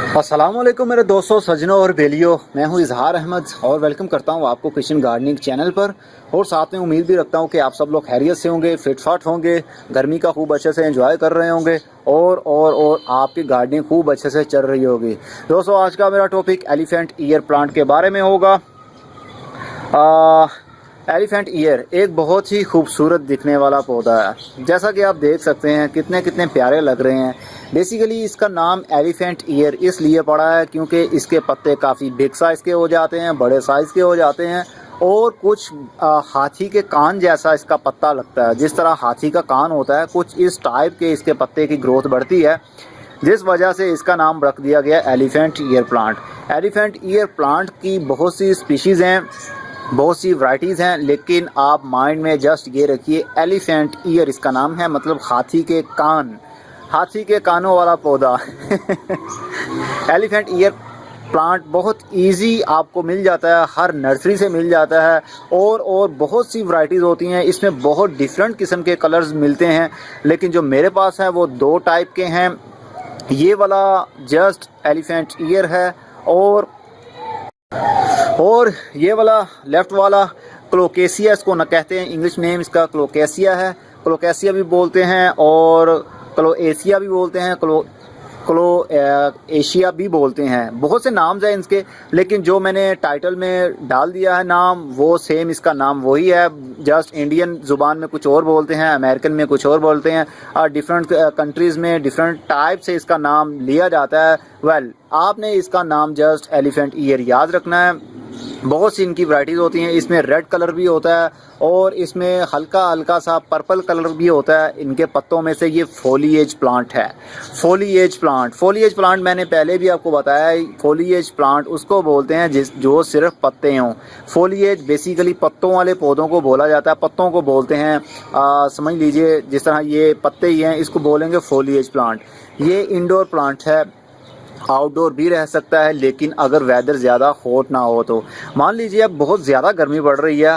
अस्सलामुअलैकुम मेरे दोस्तों, सजनों और बेलियों। मैं हूं इजहार अहमद और वेलकम करता हूं आपको किचन गार्डनिंग चैनल पर। और साथ में उम्मीद भी रखता हूं कि आप सब लोग खैरियत से होंगे, फिट फाट होंगे, गर्मी का खूब अच्छे से एंजॉय कर रहे होंगे और आपकी गार्डनिंग खूब अच्छे से चल रही होगी। दोस्तों, आज का मेरा टॉपिक एलिफेंट ईयर प्लांट के बारे में होगा। एलिफेंट ईयर एक बहुत ही खूबसूरत दिखने वाला पौधा है। जैसा कि आप देख सकते हैं कितने कितने प्यारे लग रहे हैं। बेसिकली इसका नाम एलिफेंट ईयर इसलिए पड़ा है क्योंकि इसके पत्ते काफ़ी बिग साइज़ के हो जाते हैं, बड़े साइज़ के हो जाते हैं और कुछ हाथी के कान जैसा इसका पत्ता लगता है। जिस तरह हाथी का कान होता है, कुछ इस टाइप के इसके पत्ते की ग्रोथ बढ़ती है, जिस वजह से इसका नाम रख दिया गया elephant year plant. Elephant year plant की बहुत सी स्पीशीज़ हैं, बहुत सी वैराइटीज़ हैं, लेकिन आप माइंड में जस्ट ये रखिए एलिफेंट ईयर इसका नाम है, मतलब हाथी के कान, हाथी के कानों वाला पौधा। एलिफेंट ईयर प्लांट बहुत इजी आपको मिल जाता है, हर नर्सरी से मिल जाता है और बहुत सी वैराइटीज़ होती हैं। इसमें बहुत डिफरेंट किस्म के कलर्स मिलते हैं, लेकिन जो मेरे पास है वो दो टाइप के हैं। ये वाला जस्ट एलिफेंट ईयर है और ये वाला लेफ़्ट वाला क्लोकेसिया इसको न कहते हैं, इंग्लिश नेम इसका क्लोकेसिया है। क्लोकेसिया भी बोलते हैं और क्लोएसिया भी बोलते हैं, एशिया भी बोलते हैं। बहुत से नाम हैं इसके, लेकिन जो मैंने टाइटल में डाल दिया है नाम, वो सेम इसका नाम वही है। जस्ट इंडियन ज़ुबान में कुछ और बोलते हैं, अमेरिकन में कुछ और बोलते हैं, और डिफरेंट कंट्रीज़ में डिफरेंट टाइप से इसका नाम लिया जाता है। आपने इसका नाम जस्ट एलिफेंट ईयर याद रखना है। बहुत सी इनकी वैराइटीज़ होती हैं। इसमें रेड कलर भी होता है और इसमें हल्का हल्का सा पर्पल कलर भी होता है। इनके पत्तों में से ये फोलिएज प्लांट है। फोलिएज प्लांट मैंने पहले भी आपको बताया है। फोलिएज प्लांट उसको बोलते हैं जो सिर्फ पत्ते हों। फोलिएज बेसिकली पत्तों वाले पौधों को बोला जाता है, पत्तों को बोलते हैं। समझ लीजिए जिस तरह ये पत्ते ही हैं, इसको बोलेंगे फोलिएज प्लांट। ये इंडोर प्लांट है, आउटडोर भी रह सकता है, लेकिन अगर वेदर ज़्यादा हॉट ना हो तो। मान लीजिए अब बहुत ज़्यादा गर्मी पड़ रही है,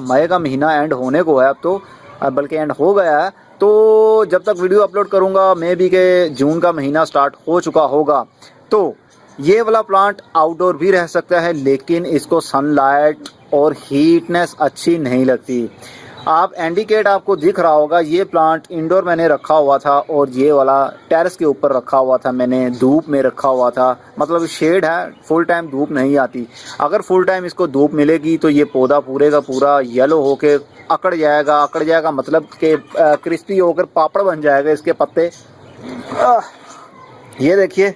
मई का महीना एंड होने को है अब तो, बल्कि एंड हो गया है। तो जब तक वीडियो अपलोड करूँगा मे बी के जून का महीना स्टार्ट हो चुका होगा। तो ये वाला प्लांट आउटडोर भी रह सकता है, लेकिन इसको सनलाइट और हीटनेस अच्छी नहीं लगती। आप इंडिकेट आपको दिख रहा होगा, ये प्लांट इंडोर मैंने रखा हुआ था और ये वाला टेरेस के ऊपर रखा हुआ था, मैंने धूप में रखा हुआ था। मतलब शेड है, फुल टाइम धूप नहीं आती। अगर फुल टाइम इसको धूप मिलेगी तो ये पौधा पूरे का पूरा येलो होके अकड़ जाएगा मतलब कि क्रिस्पी होकर पापड़ बन जाएगा इसके पत्ते। ये देखिए,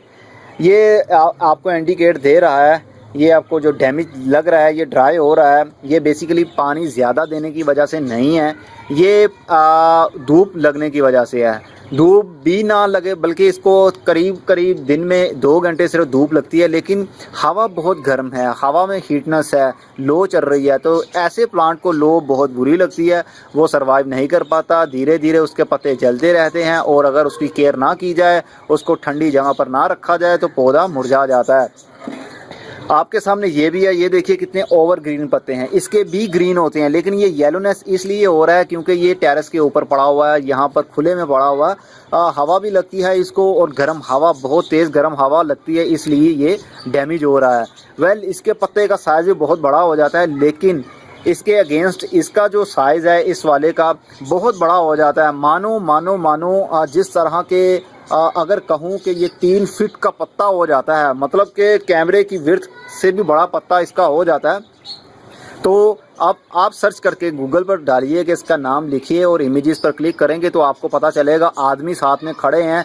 ये आपको इंडिकेट दे रहा है। ये आपको जो डैमेज लग रहा है, ये ड्राई हो रहा है, ये बेसिकली पानी ज़्यादा देने की वजह से नहीं है, ये धूप लगने की वजह से है। धूप भी ना लगे, बल्कि इसको करीब दिन में 2 घंटे सिर्फ धूप लगती है, लेकिन हवा बहुत गर्म है, हवा में हीटनेस है, लो चल रही है। तो ऐसे प्लांट को लो बहुत बुरी लगती है, वो सर्वाइव नहीं कर पाता। धीरे धीरे उसके पत्ते जलते रहते हैं और अगर उसकी केयर ना की जाए, उसको ठंडी जगह पर ना रखा जाए तो पौधा मुरझा जाता है। आपके सामने ये भी है, ये देखिए कितने ओवर ग्रीन पत्ते हैं। इसके भी ग्रीन होते हैं, लेकिन ये येलोनेस इसलिए हो रहा है क्योंकि ये टेरेस के ऊपर पड़ा हुआ है, यहाँ पर खुले में पड़ा हुआ है। हवा भी लगती है इसको और गर्म हवा, बहुत तेज़ गर्म हवा लगती है, इसलिए ये डैमेज हो रहा है। इसके पत्ते का साइज़ भी बहुत बड़ा हो जाता है, लेकिन इसके अगेंस्ट इसका जो साइज़ है इस वाले का बहुत बड़ा हो जाता है। मानो जिस तरह के अगर कहूँ कि ये 3 फीट का पत्ता हो जाता है, मतलब कि कैमरे की विड्थ से भी बड़ा पत्ता इसका हो जाता है। तो अब आप सर्च करके गूगल पर डालिए कि इसका नाम लिखिए और इमेजेस पर क्लिक करेंगे तो आपको पता चलेगा आदमी साथ में खड़े हैं,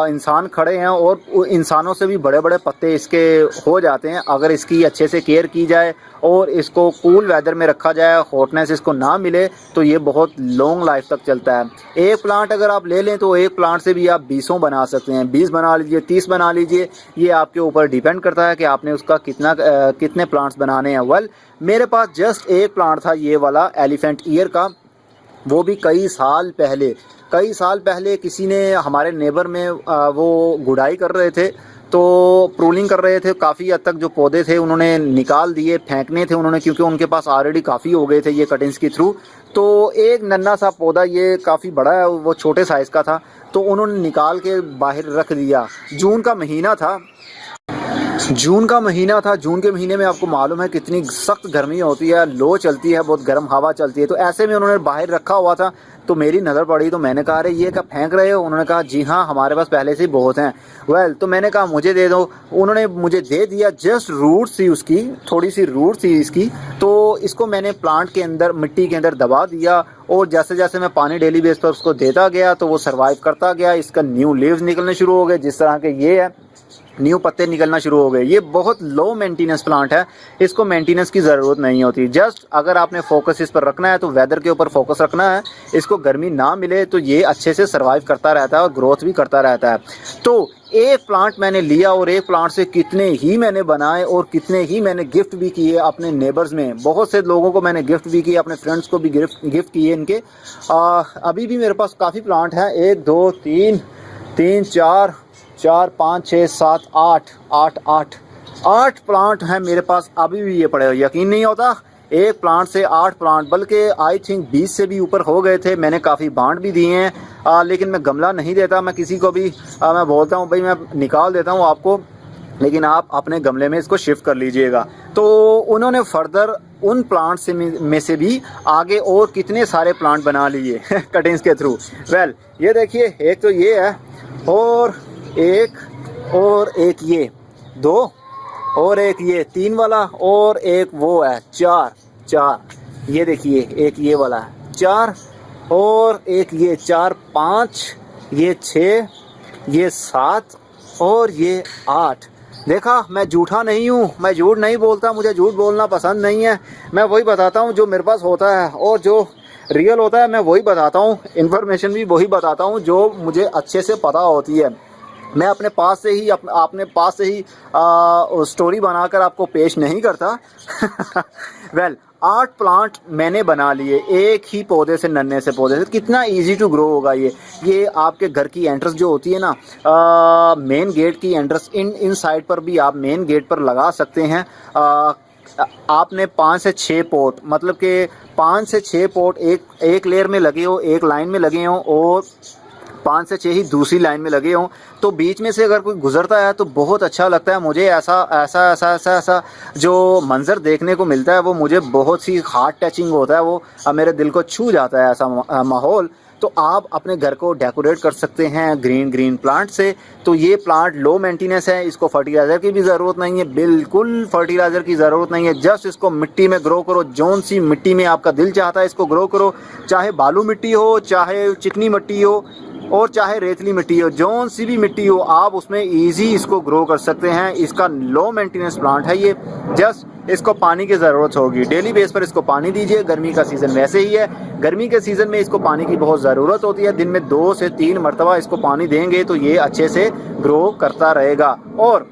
इंसान खड़े हैं और इंसानों से भी बड़े बड़े पत्ते इसके हो जाते हैं अगर इसकी अच्छे से केयर की जाए और इसको कूल वेदर में रखा जाए, हॉटनेस इसको ना मिले, तो ये बहुत लॉन्ग लाइफ तक चलता है। एक प्लांट अगर आप ले लें तो एक प्लांट से भी आप 20 बना सकते हैं, 20 बना लीजिए, 30 बना लीजिए। ये आपके ऊपर डिपेंड करता है कि आपने उसका कितने प्लांट्स बनाने हैं। मेरे पास जस्ट एक प्लांट था ये वाला एलिफेंट ईयर का, वो भी कई साल पहले किसी ने हमारे नेबर में वो गुड़ाई कर रहे थे, तो प्रूनिंग कर रहे थे। काफ़ी हद तक जो पौधे थे उन्होंने निकाल दिए, फेंकने थे उन्होंने, क्योंकि उनके पास ऑलरेडी काफ़ी हो गए थे ये कटिंग्स के थ्रू। तो एक नन्हा सा पौधा, ये काफ़ी बड़ा है, वो छोटे साइज़ का था, तो उन्होंने निकाल के बाहर रख दिया। जून का महीना था जून का महीना था। जून के महीने में आपको मालूम है कितनी सख्त गर्मी होती है, लो चलती है, बहुत गर्म हवा चलती है। तो ऐसे में उन्होंने बाहर रखा हुआ था, तो मेरी नज़र पड़ी, तो मैंने कहा अरे ये क्या फेंक रहे हो? उन्होंने कहा जी हाँ, हमारे पास पहले से ही बहुत हैं। वेल, तो मैंने कहा मुझे दे दो। उन्होंने मुझे दे दिया। जस्ट रूट थी उसकी, थोड़ी सी रूट थी इसकी, तो इसको मैंने प्लांट के अंदर, मिट्टी के अंदर दबा दिया, और जैसे जैसे मैं पानी डेली बेस पर उसको देता गया तो वो सर्वाइव करता गया। इसका न्यू लीव्स निकलने शुरू हो गए, जिस तरह के ये है, न्यू पत्ते निकलना शुरू हो गए। ये बहुत लो मेंटेनेंस प्लांट है, इसको मेंटेनेंस की ज़रूरत नहीं होती। जस्ट अगर आपने फोकस इस पर रखना है तो वेदर के ऊपर फोकस रखना है, इसको गर्मी ना मिले तो ये अच्छे से सर्वाइव करता रहता है और ग्रोथ भी करता रहता है। तो एक प्लांट मैंने लिया और एक प्लांट से कितने ही मैंने बनाए और कितने ही मैंने गिफ्ट भी किए अपने नेबर्स में। बहुत से लोगों को मैंने गिफ्ट भी किए, अपने फ्रेंड्स को भी गिफ्ट किए इनके। अभी भी मेरे पास काफ़ी प्लांट हैं, 1 2 3 3 4 4 5 6 7 8 प्लांट हैं मेरे पास अभी भी ये पड़े हुए। यकीन नहीं होता, एक प्लांट से 8 प्लांट, बल्कि आई थिंक 20 से भी ऊपर हो गए थे। मैंने काफ़ी बांट भी दिए हैं, लेकिन मैं गमला नहीं देता। मैं किसी को भी मैं बोलता हूँ भाई मैं निकाल देता हूँ आपको, लेकिन आप अपने गमले में इसको शिफ्ट कर लीजिएगा। तो उन्होंने फर्दर उन प्लांट में से भी आगे और कितने सारे प्लांट बना लिए कटिंग्स के थ्रू। वेल, ये देखिए, एक तो ये है, और एक ये 2, और एक ये 3 वाला, और एक वो है 4। ये देखिए, एक ये वाला है 4, और एक ये 4 5, ये 6, ये 7, और ये 8। देखा, मैं झूठा नहीं हूँ, मैं झूठ नहीं बोलता, मुझे झूठ बोलना पसंद नहीं है। मैं वही बताता हूँ जो मेरे पास होता है, और जो रियल होता है मैं वही बताता हूँ। इन्फॉर्मेशन भी वही बताता हूँ जो मुझे अच्छे से पता होती है। मैं अपने पास से ही अपने पास से ही स्टोरी बनाकर आपको पेश नहीं करता। वेल, 8 प्लांट मैंने बना लिए एक ही पौधे से, नन्हे से पौधे से। कितना इजी टू ग्रो होगा ये आपके घर की एंट्रेंस जो होती है ना, मेन गेट की एंट्रेंस, इन साइड पर भी आप मेन गेट पर लगा सकते हैं। आपने 5 से 6 पोट, मतलब कि 5 से 6 पोट एक लेयर में लगे हो, एक लाइन में लगे हों, और 5 से 6 ही दूसरी लाइन में लगे हों, तो बीच में से अगर कोई गुजरता है तो बहुत अच्छा लगता है मुझे। ऐसा जो मंज़र देखने को मिलता है वो मुझे बहुत ही हार्ट टचिंग होता है, वो मेरे दिल को छू जाता है ऐसा माहौल। तो आप अपने घर को डेकोरेट कर सकते हैं ग्रीन प्लांट से। तो ये प्लांट लो मेंटेनेंस है, इसको फर्टिलाइज़र की भी ज़रूरत नहीं है, बिल्कुल फर्टिलाइज़र की ज़रूरत नहीं है। जस्ट इसको मिट्टी में ग्रो करो, जौन सी मिट्टी में आपका दिल चाहता है इसको ग्रो करो, चाहे बालू मिट्टी हो, चाहे चिकनी मिट्टी हो, और चाहे रेतली मिट्टी हो, जौन सी भी मिट्टी हो, आप उसमें इजी इसको ग्रो कर सकते हैं। इसका लो मेंटेनेंस प्लांट है ये। जस्ट इसको पानी की ज़रूरत होगी, डेली बेस पर इसको पानी दीजिए। गर्मी का सीज़न वैसे ही है, गर्मी के सीज़न में इसको पानी की बहुत ज़रूरत होती है। दिन में 2 से 3 मरतबा इसको पानी देंगे तो ये अच्छे से ग्रो करता रहेगा। और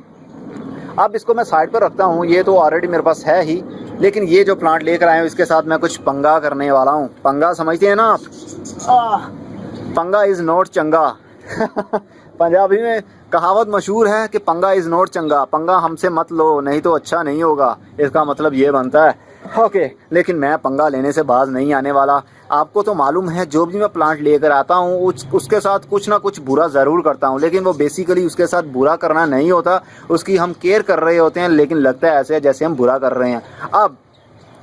अब इसको मैं साइड पर रखता हूँ, ये तो ऑलरेडी मेरे पास है ही, लेकिन ये जो प्लांट लेकर आए हूँ इसके साथ मैं कुछ पंगा करने वाला हूँ। पंगा समझते हैं ना आप? पंगा इज़ नॉट चंगा। पंजाबी में कहावत मशहूर है कि पंगा इज़ नॉट चंगा, पंगा हमसे मत लो नहीं तो अच्छा नहीं होगा। इसका मतलब ये बनता है। ओके, लेकिन मैं पंगा लेने से बाज नहीं आने वाला। आपको तो मालूम है जो भी मैं प्लांट लेकर आता हूँ उसके साथ कुछ ना कुछ बुरा ज़रूर करता हूँ, लेकिन वो बेसिकली उसके साथ बुरा करना नहीं होता, उसकी हम केयर कर रहे होते हैं, लेकिन लगता है ऐसे जैसे हम बुरा कर रहे हैं।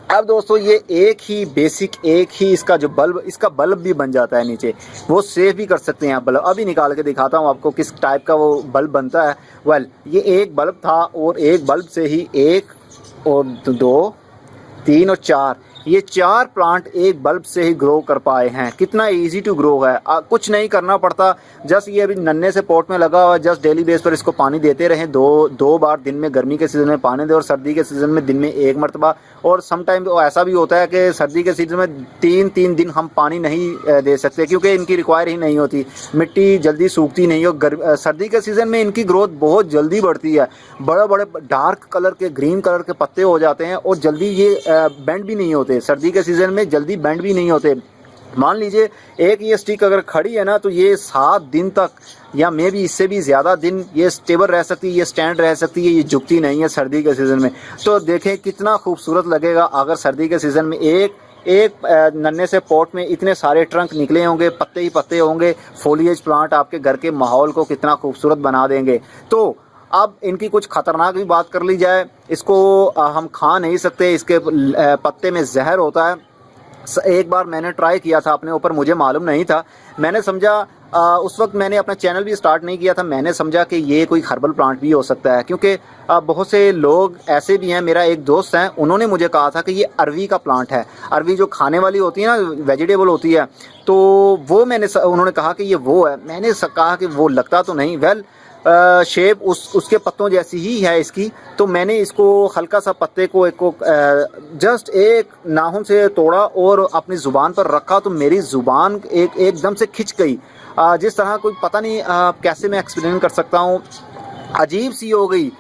अब दोस्तों, ये एक ही इसका जो बल्ब, इसका बल्ब भी बन जाता है नीचे, वो सेव भी कर सकते हैं आप बल्ब। अभी निकाल के दिखाता हूँ आपको किस टाइप का वो बल्ब बनता है। वेल, ये एक बल्ब था, और एक बल्ब से ही 1 और 2 3 और 4, ये 4 प्लांट एक बल्ब से ही ग्रो कर पाए हैं। कितना इजी टू ग्रो है, कुछ नहीं करना पड़ता। जस्ट ये अभी नन्हे से पॉट में लगा हुआ है, जस्ट डेली बेस पर इसको पानी देते रहें, दो बार दिन में गर्मी के सीज़न में पानी दें, और सर्दी के सीज़न में दिन में 1 मरतबा। और समटाइम ऐसा भी होता है कि सर्दी के सीज़न में 3 दिन हम पानी नहीं दे सकते, क्योंकि इनकी रिक्वायर ही नहीं होती, मिट्टी जल्दी सूखती नहीं हो। सर्दी के सीज़न में इनकी ग्रोथ बहुत जल्दी बढ़ती है, बड़े बड़े डार्क कलर के, ग्रीन कलर के पत्ते हो जाते हैं, और जल्दी ये बेंड भी नहीं होते। सर्दी के सीज़न में जल्दी बेंड भी नहीं होते। मान लीजिए एक ये स्टिक अगर खड़ी है ना, तो ये 7 दिन तक, या मे भी इससे भी ज़्यादा दिन ये स्टेबल रह सकती है, ये स्टैंड रह सकती है, ये झुकती नहीं है सर्दी के सीज़न में। तो देखें कितना खूबसूरत लगेगा अगर सर्दी के सीज़न में एक नन्हे से पॉट में इतने सारे ट्रंक निकले होंगे, पत्ते ही पत्ते होंगे। फोलिएज प्लांट आपके घर के माहौल को कितना खूबसूरत बना देंगे। तो अब इनकी कुछ ख़तरनाक भी बात कर ली जाए, इसको हम खा नहीं सकते, इसके पत्ते में जहर होता है। एक बार मैंने ट्राई किया था अपने ऊपर, मुझे मालूम नहीं था, मैंने समझा उस वक्त मैंने अपना चैनल भी स्टार्ट नहीं किया था, मैंने समझा कि ये कोई हर्बल प्लांट भी हो सकता है, क्योंकि बहुत से लोग ऐसे भी हैं। मेरा एक दोस्त है, उन्होंने मुझे कहा था कि ये अरवी का प्लांट है, अरवी जो खाने वाली होती है ना, वेजिटेबल होती है, तो वो उन्होंने कहा कि ये वो है। मैंने कहा कि वो लगता तो नहीं, वेल शेप उसके पत्तों जैसी ही है इसकी। तो मैंने इसको हल्का सा पत्ते को जस्ट एक नाखून से तोड़ा और अपनी ज़ुबान पर रखा, तो मेरी ज़ुबान एकदम से खिंच गई। जिस तरह कोई पता नहीं कैसे मैं एक्सप्लेन कर सकता हूँ, अजीब सी हो गई,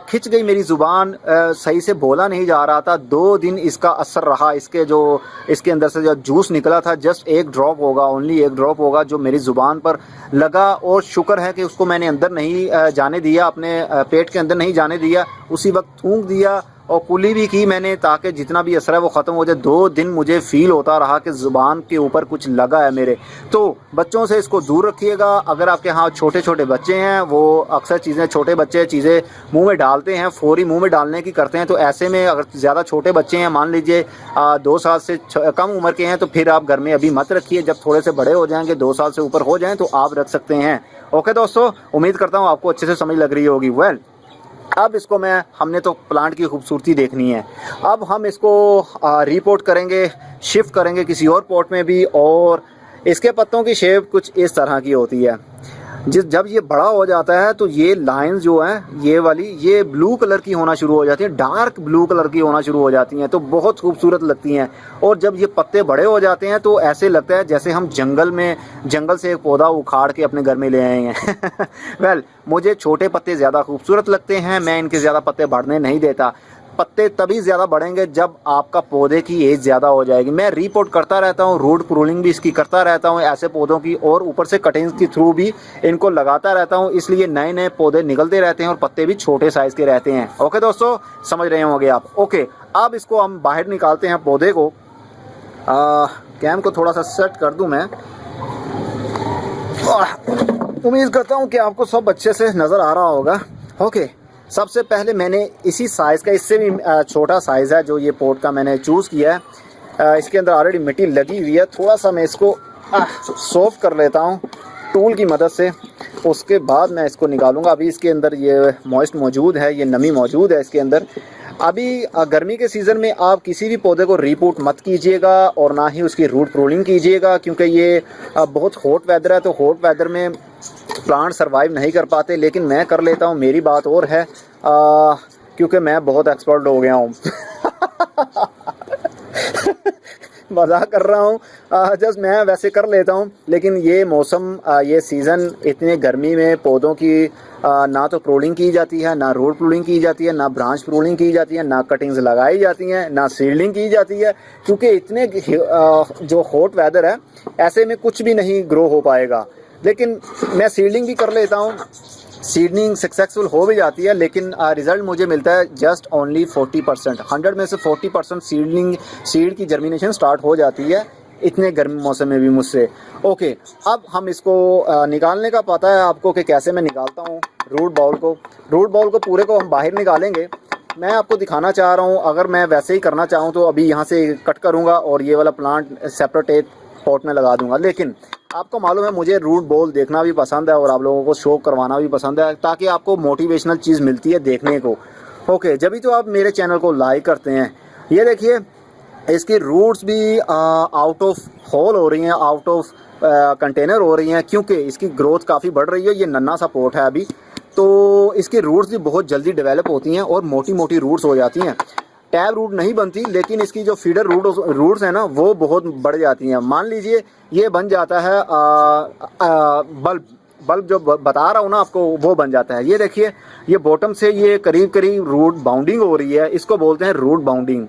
खिंच गई मेरी ज़ुबान, सही से बोला नहीं जा रहा था। 2 दिन इसका असर रहा, इसके अंदर से जो जूस निकला था, जस्ट एक ड्रॉप होगा, ओनली एक ड्रॉप होगा जो मेरी ज़ुबान पर लगा। और शुक्र है कि उसको मैंने अंदर नहीं जाने दिया, अपने पेट के अंदर नहीं जाने दिया, उसी वक्त थूक दिया और कुली भी की मैंने, ताकि जितना भी असर है वो ख़त्म हो जाए। 2 दिन मुझे फ़ील होता रहा कि ज़ुबान के ऊपर कुछ लगा है मेरे। तो बच्चों से इसको दूर रखिएगा। अगर आपके यहाँ छोटे छोटे बच्चे हैं, वो अक्सर चीज़ें, छोटे बच्चे चीज़ें मुंह में डालते हैं, फौरी मुंह में डालने की करते हैं। तो ऐसे में अगर ज़्यादा छोटे बच्चे हैं, मान लीजिए 2 साल से कम उम्र के हैं, तो फिर आप घर में अभी मत रखिए। जब थोड़े से बड़े हो जाएंगे, 2 साल से ऊपर हो जाएँ, तो आप रख सकते हैं। ओके दोस्तों, उम्मीद करता हूँ आपको अच्छे से समझ लग रही होगी। वेल, अब इसको हमने तो प्लांट की खूबसूरती देखनी है, अब हम इसको रिपोर्ट करेंगे, शिफ्ट करेंगे किसी और पॉट में भी। और इसके पत्तों की शेप कुछ इस तरह की होती है। जब ये बड़ा हो जाता है तो ये लाइंस जो हैं, ये वाली, ये ब्लू कलर की होना शुरू हो जाती है, डार्क ब्लू कलर की होना शुरू हो जाती हैं, तो बहुत खूबसूरत लगती हैं। और जब ये पत्ते बड़े हो जाते हैं तो ऐसे लगता है जैसे हम जंगल से एक पौधा उखाड़ के अपने घर में ले आए हैं। वेल, मुझे छोटे पत्ते ज़्यादा खूबसूरत लगते हैं, मैं इनके ज़्यादा पत्ते बढ़ने नहीं देता। पत्ते तभी ज़्यादा बढ़ेंगे जब आपका पौधे की एज ज़्यादा हो जाएगी। मैं रिपोर्ट करता रहता हूँ, रूट प्रूनिंग भी इसकी करता रहता हूँ ऐसे पौधों की, और ऊपर से कटिंग्स के थ्रू भी इनको लगाता रहता हूँ, इसलिए नए नए पौधे निकलते रहते हैं और पत्ते भी छोटे साइज़ के रहते हैं। ओके दोस्तों, समझ रहे होंगे आप। ओके, अब इसको हम बाहर निकालते हैं पौधे को। कैम को थोड़ा सा सेट कर दूँ मैं। उम्मीद करता हूँ कि आपको सब अच्छे से नज़र आ रहा होगा। ओके, सबसे पहले मैंने इसी साइज़ का, इससे भी छोटा साइज़ है जो ये पॉट का मैंने चूज़ किया है। इसके अंदर ऑलरेडी मिट्टी लगी हुई है, थोड़ा सा मैं इसको सॉफ्ट कर लेता हूँ टूल की मदद से, उसके बाद मैं इसको निकालूंगा। अभी इसके अंदर ये मॉइस्ट मौजूद है, ये नमी मौजूद है इसके अंदर। अभी गर्मी के सीज़न में आप किसी भी पौधे को रीपूट मत कीजिएगा और ना ही उसकी रूट प्रूनिंग कीजिएगा, क्योंकि ये बहुत हॉट वेदर है, तो हॉट वेदर में प्लांट सरवाइव नहीं कर पाते। लेकिन मैं कर लेता हूँ, मेरी बात और है, क्योंकि मैं बहुत एक्सपर्ट हो गया हूँ। मजाक कर रहा हूँ, जस्ट मैं वैसे कर लेता हूँ। लेकिन ये मौसम, ये सीज़न, इतने गर्मी में पौधों की ना तो प्रूनिंग की जाती है, ना रूट प्रूनिंग की जाती है, ना ब्रांच प्रूनिंग की जाती है, ना कटिंग्स लगाई जाती हैं, ना सीडलिंग की जाती है, क्योंकि इतने जो हॉट वेदर है, ऐसे में कुछ भी नहीं ग्रो हो पाएगा। लेकिन मैं सीडलिंग भी कर लेता हूँ, सीडलिंग सक्सेसफुल हो भी जाती है, लेकिन रिज़ल्ट मुझे मिलता है जस्ट ओनली 40%। 100 में से 40% सीड की जर्मिनेशन स्टार्ट हो जाती है इतने गर्म मौसम में भी मुझसे। ओके, अब हम इसको निकालने का पता है आपको कि कैसे मैं निकालता हूँ रूट बाउल को पूरे को हम बाहर निकालेंगे। मैं आपको दिखाना चाह रहा हूँ, अगर मैं वैसे ही करना चाहूँ तो अभी यहाँ से कट करूँगा और ये वाला प्लांट सेपरेट एक पॉट में लगा दूँगा। लेकिन आपको मालूम है मुझे रूट बॉल देखना भी पसंद है और आप लोगों को शो करवाना भी पसंद है, ताकि आपको मोटिवेशनल चीज़ मिलती है देखने को। ओके, जब भी तो आप मेरे चैनल को लाइक करते हैं। ये देखिए, इसकी रूट्स भी आउट ऑफ होल हो रही हैं, आउट ऑफ कंटेनर हो रही हैं, क्योंकि इसकी ग्रोथ काफ़ी बढ़ रही है। ये नन्हा सा पॉट है अभी, तो इसकी रूट्स भी बहुत जल्दी डेवलप होती हैं और मोटी मोटी रूट्स हो जाती हैं। टैब रूट नहीं बनती, लेकिन इसकी जो फीडर रूट्स हैं ना, वो बहुत बढ़ जाती हैं। मान लीजिए ये बन जाता है बल्ब जो बता रहा हूँ ना आपको, वो बन जाता है। ये देखिए, ये बॉटम से ये करीब करीब रूट बाउंडिंग हो रही है, इसको बोलते हैं रूट बाउंडिंग।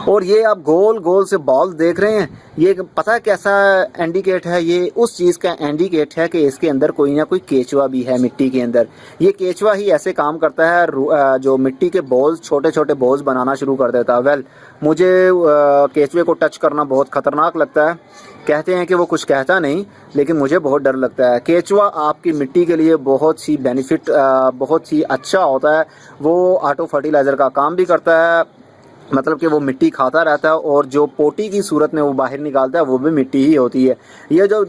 और ये आप गोल गोल से बॉल देख रहे हैं, ये पता है कैसा इंडिकेट है? ये उस चीज़ का इंडिकेट है कि इसके अंदर कोई ना कोई केचुआ भी है मिट्टी के अंदर। ये केचुआ ही ऐसे काम करता है, जो मिट्टी के बॉल्स, छोटे छोटे बॉल्स बनाना शुरू कर देता है। वेल, मुझे केचुए को टच करना बहुत ख़तरनाक लगता है। कहते हैं कि वो कुछ कहता नहीं, लेकिन मुझे बहुत डर लगता है। केचुआ आपकी मिट्टी के लिए बहुत ही बेनिफिट, बहुत ही अच्छा होता है। वो ऑटो फर्टिलाइज़र का काम भी करता है, मतलब कि वो मिट्टी खाता रहता है और जो पोटी की सूरत में वो बाहर निकालता है वो भी मिट्टी ही होती है। ये जो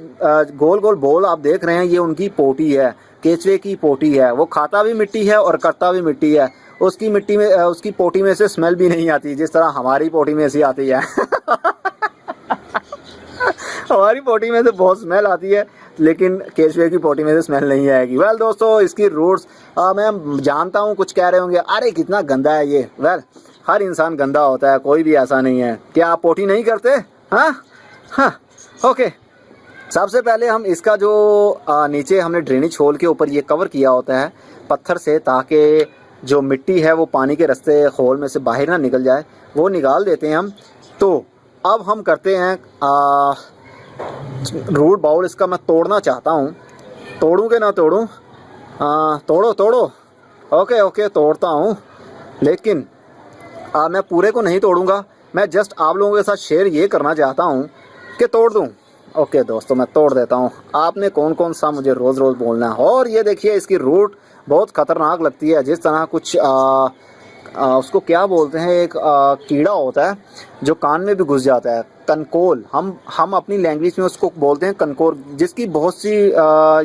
गोल गोल बॉल आप देख रहे हैं, ये उनकी पोटी है, केचुए की पोटी है। वो खाता भी मिट्टी है और करता भी मिट्टी है। उसकी मिट्टी में, उसकी पोटी में से स्मेल भी नहीं आती जिस तरह हमारी पोटी में से आती है। हमारी पोटी में से बहुत स्मेल आती है, लेकिन केचुए की पोटी में से स्मेल नहीं आएगी। वेल दोस्तों, इसकी रूट्स मैं जानता हूँ कुछ कह रहे होंगे, अरे कितना गंदा है ये। वेल, हर इंसान गंदा होता है, कोई भी ऐसा नहीं है। क्या आप पोटी नहीं करते? हाँ, ओके। सबसे पहले हम इसका जो नीचे हमने ड्रेनेज होल के ऊपर ये कवर किया होता है पत्थर से, ताकि जो मिट्टी है वो पानी के रास्ते होल में से बाहर ना निकल जाए, वो निकाल देते हैं हम। तो अब हम करते हैं रूट बाउल। इसका मैं तोड़ना चाहता हूँ, तोड़ूँ कि ना तोड़ूँ? तोड़ो। ओके, तोड़ता हूँ, लेकिन मैं पूरे को नहीं तोड़ूंगा। मैं जस्ट आप लोगों के साथ शेयर ये करना चाहता हूँ कि तोड़ दूँ। ओके दोस्तों, मैं तोड़ देता हूँ। आपने कौन कौन सा मुझे रोज़ रोज़ बोलना है। और ये देखिए, इसकी रूट बहुत ख़तरनाक लगती है। जिस तरह कुछ उसको क्या बोलते हैं, एक कीड़ा होता है जो कान में भी घुस जाता है, कनकोल। हम अपनी लैंग्वेज में उसको बोलते हैं कनकोर, जिसकी बहुत सी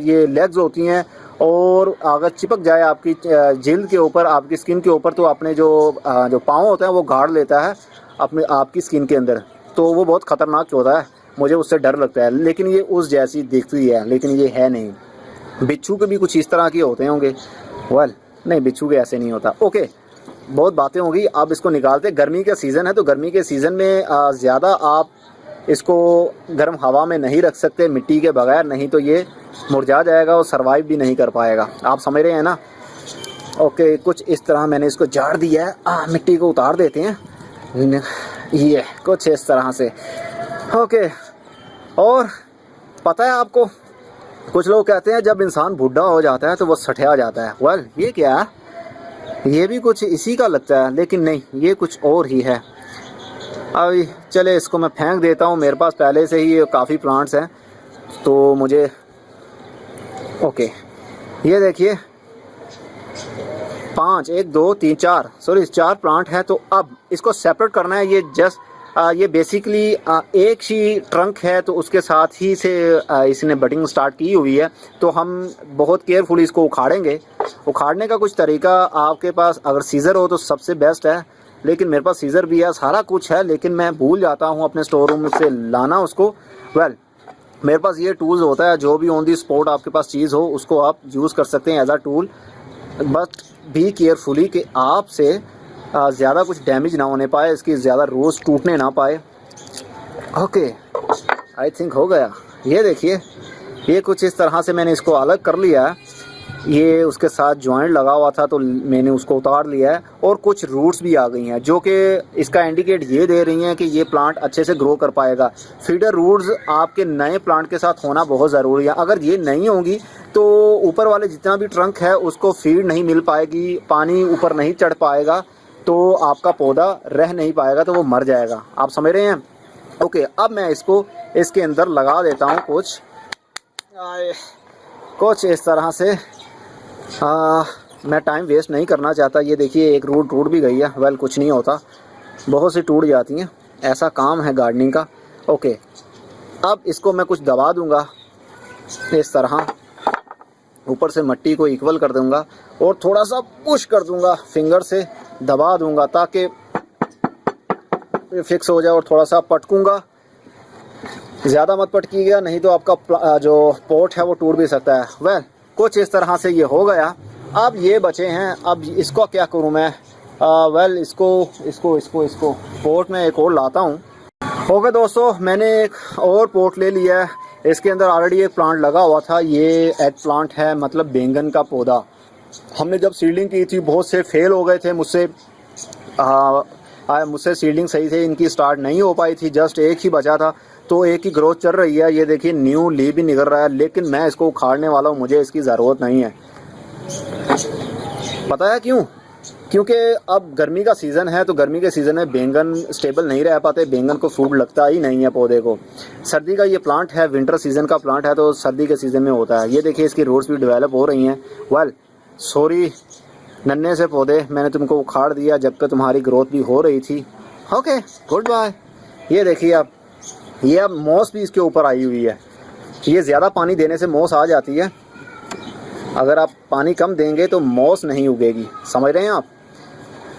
ये लेग्स होती हैं, और अगर चिपक जाए आपकी जिल्द के ऊपर, आपकी स्किन के ऊपर, तो अपने जो पाँव होता है वो गाड़ लेता है अपने आपकी स्किन के अंदर। तो वो बहुत ख़तरनाक होता है, मुझे उससे डर लगता है। लेकिन ये उस जैसी दिखती है, लेकिन ये है नहीं। बिच्छू के भी कुछ इस तरह के होते होंगे। वेल, नहीं, बिच्छू के ऐसे नहीं होता। ओके, बहुत बातें होगी, अब इसको निकालते। गर्मी का सीज़न है, तो गर्मी के सीज़न में ज़्यादा आप इसको गर्म हवा में नहीं रख सकते मिट्टी के बगैर, नहीं तो ये मुरझा जाएगा और सरवाइव भी नहीं कर पाएगा। आप समझ रहे हैं ना? ओके, कुछ इस तरह मैंने इसको झाड़ दिया है। मिट्टी को उतार देते हैं, ये कुछ इस तरह से। ओके, और पता है आपको, कुछ लोग कहते हैं जब इंसान बूढ़ा हो जाता है तो वो सठिया जाता है। वेल, ये क्या है? ये भी कुछ इसी का लगता है, लेकिन नहीं, ये कुछ और ही है। अभी चले, इसको मैं फेंक देता हूँ। मेरे पास पहले से ही काफ़ी प्लांट्स हैं, तो मुझे ओके, ये देखिए 5, 1, 2, 3, 4, सॉरी 4 प्लांट है। तो अब इसको सेपरेट करना है। ये जस्ट ये बेसिकली एक ही ट्रंक है, तो उसके साथ ही से इसने बडिंग स्टार्ट की हुई है। तो हम बहुत केयरफुली इसको उखाड़ेंगे। उखाड़ने का कुछ तरीका, आपके पास अगर सीज़र हो तो सबसे बेस्ट है, लेकिन मेरे पास सीज़र भी है, सारा कुछ है, लेकिन मैं भूल जाता हूँ अपने स्टोर रूम से लाना उसको। वेल, मेरे पास ये टूल्स होता है, जो भी ऑन दी स्पॉट आपके पास चीज़ हो उसको आप यूज़ कर सकते हैं as a tool. But be carefully कि आपसे ज़्यादा कुछ डैमेज ना होने पाए, इसकी ज़्यादा रोज़ टूटने ना पाए। ओके, आई थिंक हो गया। ये देखिए, ये कुछ इस तरह से मैंने इसको अलग कर लिया है। ये उसके साथ जॉइंट लगा हुआ था, तो मैंने उसको उतार लिया है। और कुछ रूट्स भी आ गई हैं, जो कि इसका इंडिकेट ये दे रही हैं कि ये प्लांट अच्छे से ग्रो कर पाएगा। फीडर रूट्स आपके नए प्लांट के साथ होना बहुत ज़रूरी है। अगर ये नहीं होंगी तो ऊपर वाले जितना भी ट्रंक है उसको फीड नहीं मिल पाएगी, पानी ऊपर नहीं चढ़ पाएगा, तो आपका पौधा रह नहीं पाएगा, तो वो मर जाएगा। आप समझ रहे हैं? ओके, अब मैं इसको इसके अंदर लगा देता हूँ कुछ इस तरह से। मैं टाइम वेस्ट नहीं करना चाहता। ये देखिए, एक रूट टूट भी गई है। वेल, कुछ नहीं होता, बहुत सी टूट जाती हैं, ऐसा काम है गार्डनिंग का। ओके, अब इसको मैं कुछ दबा दूंगा इस तरह, ऊपर से मिट्टी को इक्वल कर दूंगा और थोड़ा सा पुश कर दूंगा, फिंगर से दबा दूंगा ताकि फिक्स हो जाए। और थोड़ा सा पटकूंगा, ज़्यादा मत पटकीगा, नहीं तो आपका जो पोट है वो टूट भी सकता है। वेल, कुछ इस तरह से ये हो गया। अब ये बचे हैं, अब इसको क्या करूं मैं? वेल, इसको पोट में एक और लाता हूं। ओके दोस्तों, मैंने एक और पोट ले लिया है। इसके अंदर ऑलरेडी एक प्लांट लगा हुआ था। ये एग प्लांट है, मतलब बैंगन का पौधा। हमने जब सीडलिंग की थी, बहुत से फेल हो गए थे मुझसे। मुझसे सीडलिंग सही से इनकी स्टार्ट नहीं हो पाई थी, जस्ट एक ही बचा था, तो एक ही ग्रोथ चल रही है। ये देखिए न्यू लीफ भी निकल रहा है, लेकिन मैं इसको उखाड़ने वाला हूँ, मुझे इसकी ज़रूरत नहीं है। पता है क्यों? क्योंकि अब गर्मी का सीज़न है, तो गर्मी के सीज़न में बैंगन स्टेबल नहीं रह पाते, बैंगन को फ्रूट लगता ही नहीं है पौधे को। सर्दी का ये प्लांट है, विंटर सीज़न का प्लांट है, तो सर्दी के सीज़न में होता है। ये देखिए इसकी रूट्स भी डेवलप हो रही हैं। वेल सॉरी नन्हे से पौधे, मैंने तुमको उखाड़ दिया जबकि तुम्हारी ग्रोथ भी हो रही थी। Okay good bye. ये देखिए अब मॉस भी इसके ऊपर आई हुई है। ये ज़्यादा पानी देने से मॉस आ जाती है, अगर आप पानी कम देंगे तो मॉस नहीं उगेगी, समझ रहे हैं आप।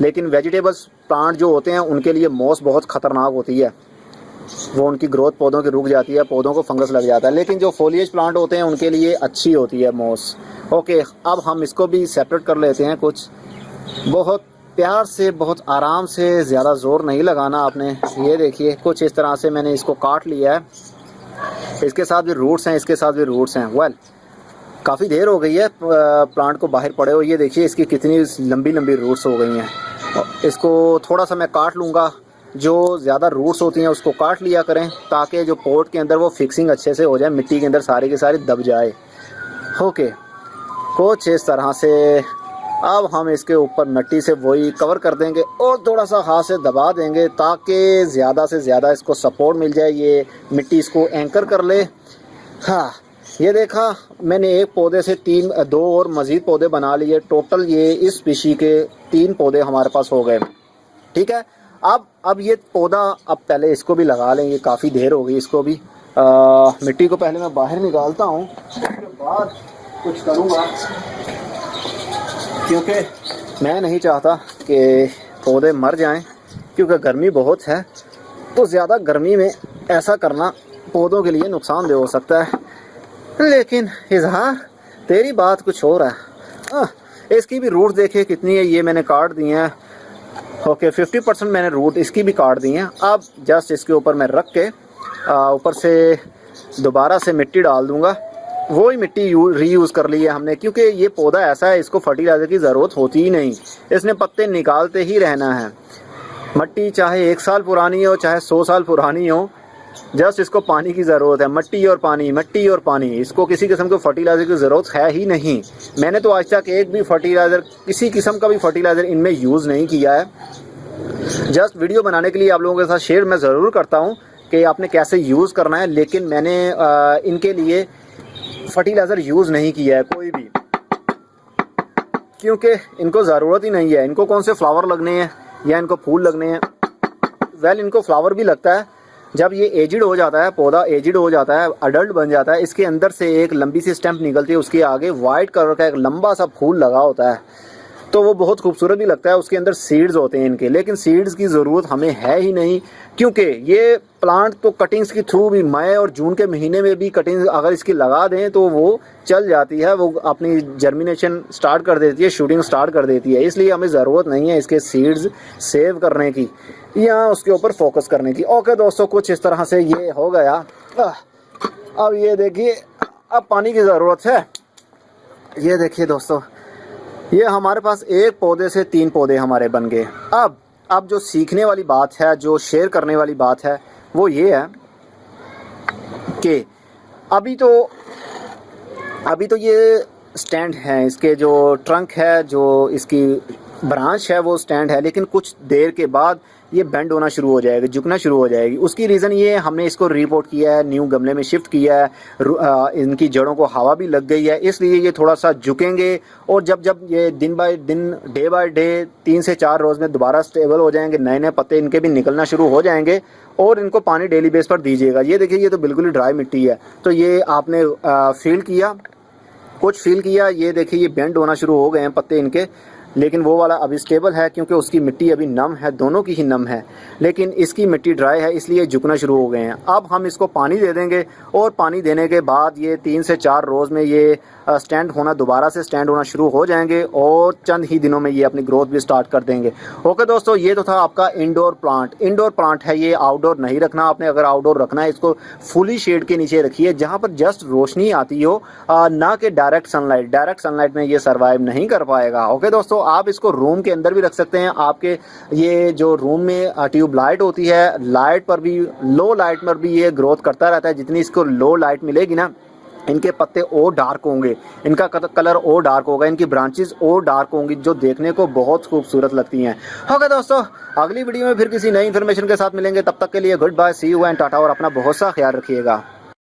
लेकिन वेजिटेबल्स प्लांट जो होते हैं उनके लिए मॉस बहुत ख़तरनाक होती है, वो उनकी ग्रोथ पौधों की रुक जाती है, पौधों को फंगस लग जाता है। लेकिन जो फोलिएज प्लांट होते हैं उनके लिए अच्छी होती है मॉस। ओके अब हम इसको भी सेपरेट कर लेते हैं, कुछ बहुत प्यार से, बहुत आराम से, ज़्यादा ज़ोर नहीं लगाना आपने। ये देखिए कुछ इस तरह से मैंने इसको काट लिया है। इसके साथ भी रूट्स हैं, इसके साथ भी रूट्स हैं। वेल काफ़ी देर हो गई है प्लांट को बाहर पड़े हो। ये देखिए इसकी कितनी लंबी लंबी रूट्स हो गई हैं। इसको थोड़ा सा मैं काट लूँगा, जो ज़्यादा रूट्स होती हैं उसको काट लिया करें, ताकि जो पोट के अंदर वो फिक्सिंग अच्छे से हो जाए, मिट्टी के अंदर सारी की सारी दब जाए। ओके कुछ इस तरह से अब हम इसके ऊपर मिट्टी से वही कवर कर देंगे और थोड़ा सा हाथ से दबा देंगे, ताकि ज़्यादा से ज़्यादा इसको सपोर्ट मिल जाए, ये मिट्टी इसको एंकर कर ले। हाँ ये देखा मैंने एक पौधे से दो और मज़ीद पौधे बना लिए। टोटल ये इस स्पीशी के 3 पौधे हमारे पास हो गए। ठीक है अब ये पौधा, अब पहले इसको भी लगा लेंगे, काफ़ी देर हो गई इसको भी। मिट्टी को पहले मैं बाहर निकालता हूँ, उसके बाद कुछ करूँगा, क्योंकि मैं नहीं चाहता कि पौधे मर जाएं, क्योंकि गर्मी बहुत है, तो ज़्यादा गर्मी में ऐसा करना पौधों के लिए नुकसानदेह हो सकता है। लेकिन इजहार तेरी बात कुछ और है। इसकी भी रूट देखिए कितनी है, ये मैंने काट दी हैं। ओके 50% मैंने रूट इसकी भी काट दी हैं। अब जस्ट इसके ऊपर मैं रख के ऊपर से दोबारा से मिट्टी डाल दूंगा। वही मिट्टी रीयूज़ कर ली है हमने, क्योंकि ये पौधा ऐसा है इसको फर्टिलाइज़र की ज़रूरत होती ही नहीं, इसने पत्ते निकालते ही रहना है। मिट्टी चाहे 1 साल पुरानी हो चाहे 100 साल पुरानी हो, जस्ट इसको पानी की ज़रूरत है, मिट्टी और पानी, मिट्टी और पानी। इसको किसी किस्म के फर्टिलाइज़र की ज़रूरत है ही नहीं। मैंने तो आज तक एक भी फर्टिलाइज़र, किसी किस्म का भी फर्टिलाइज़र इनमें यूज़ नहीं किया है। जस्ट वीडियो बनाने के लिए आप लोगों के साथ शेयर मैं ज़रूर करता हूँ कि आपने कैसे यूज़ करना है, लेकिन मैंने इनके लिए फर्टिलाइज़र यूज़ नहीं किया है कोई भी, क्योंकि इनको ज़रूरत ही नहीं है। इनको कौन से फ्लावर लगने हैं या इनको फूल लगने हैं? वेल इनको फ्लावर भी लगता है जब ये एजिड हो जाता है, पौधा एजिड हो जाता है, अडल्ट बन जाता है, इसके अंदर से एक लंबी सी स्टेम्प निकलती है, उसके आगे वाइट कलर का एक लंबा सा फूल लगा होता है, तो वो बहुत खूबसूरत भी लगता है। उसके अंदर सीड्स होते हैं इनके, लेकिन सीड्स की ज़रूरत हमें है ही नहीं, क्योंकि ये प्लांट तो कटिंग्स के थ्रू भी मई और जून के महीने में भी कटिंग्स अगर इसकी लगा दें तो वो चल जाती है, वो अपनी जर्मिनेशन स्टार्ट कर देती है, शूटिंग स्टार्ट कर देती है। इसलिए हमें ज़रूरत नहीं है इसके सीड्स सेव करने की या उसके ऊपर फोकस करने की। ओके दोस्तों कुछ इस तरह से ये हो गया। अब ये देखिए अब पानी की ज़रूरत है। ये देखिए दोस्तों, ये हमारे पास एक पौधे से 3 पौधे हमारे बन गए। अब जो सीखने वाली बात है, जो शेयर करने वाली बात है, वो ये है कि अभी तो ये स्टैंड है, इसके जो ट्रंक है, जो इसकी ब्रांच है वो स्टैंड है, लेकिन कुछ देर के बाद ये बेंड होना शुरू हो जाएगी, झुकना शुरू हो जाएगी। उसकी रीज़न ये हमने इसको रिपोर्ट किया है, न्यू गमले में शिफ्ट किया है, इनकी जड़ों को हवा भी लग गई है, इसलिए ये थोड़ा सा झुकेंगे। और जब ये दिन बाय दिन, डे बाय डे, 3 से 4 रोज़ में दोबारा स्टेबल हो जाएंगे, नए नए पत्ते इनके भी निकलना शुरू हो जाएंगे, और इनको पानी डेली बेस पर दीजिएगा। ये देखिए ये तो बिल्कुल ही ड्राई मिट्टी है, तो ये आपने फील किया, कुछ फील किया। ये देखिए ये बेंड होना शुरू हो गए हैं पत्ते इनके, लेकिन वो वाला अभी स्टेबल है क्योंकि उसकी मिट्टी अभी नम है, दोनों की ही नम है, लेकिन इसकी मिट्टी ड्राई है, इसलिए झुकना शुरू हो गए हैं। अब हम इसको पानी दे देंगे, और पानी देने के बाद ये 3 से 4 रोज़ में ये स्टैंड होना, दोबारा से स्टैंड होना शुरू हो जाएंगे, और चंद ही दिनों में ये अपनी ग्रोथ भी स्टार्ट कर देंगे। ओके दोस्तों, ये तो था आपका इंडोर प्लांट है, ये आउटडोर नहीं रखना आपने। अगर आउटडोर रखना है इसको फुली शेड के नीचे रखिए, जहाँ पर जस्ट रोशनी आती हो, ना कि डायरेक्ट सनलाइट में ये सर्वाइव नहीं कर पाएगा। ओके दोस्तों, तो आप इसको रूम के अंदर भी रख सकते हैं। आपके ये जो रूम में ट्यूब लाइट होती है, लाइट पर भी, लो लाइट पर भी ये ग्रोथ करता रहता है। जितनी इसको लो लाइट मिलेगी ना, इनके पत्ते और डार्क होंगे, इनका कलर और डार्क होगा, इनकी ब्रांचेस और डार्क होंगी, जो देखने को बहुत खूबसूरत लगती हैं। ओके दोस्तों, अगली वीडियो में फिर किसी नई इन्फॉर्मेशन के साथ मिलेंगे। तब तक के लिए good bye, see you and tata, और अपना बहुत सा ख्याल रखिएगा।